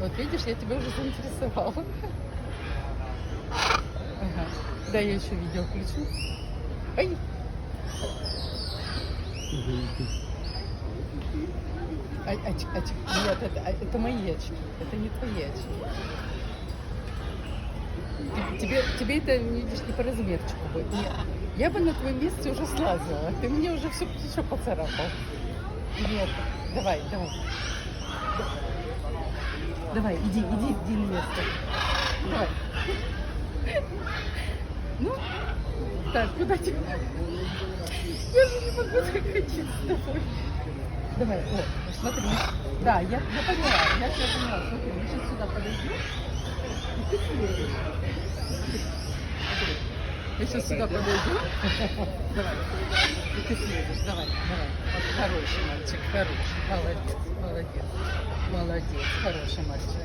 Вот видишь, я тебя уже заинтересовала. Ага. Да, я еще видео включу. Ай! Нет, это мои очки. Это не твои очки. Тебе это, видишь, не по размерчику будет. Нет. Я бы на твоем месте уже слазила. Ты мне уже все поцарапал. Нет. Давай. Давай, иди на место. Давай. Ну, так, куда тебе? Я же не могу захотеть с тобой. Давай, вот, смотри. Да, я поняла, я тебя поняла. Смотри, мы сейчас сюда подойдем. И ты следуешь. Смотри. Мы сейчас сюда подойдем. Давай. И ты следуешь. Давай. Вот, хороший мальчик, хороший. Молодец. Хороший мальчик.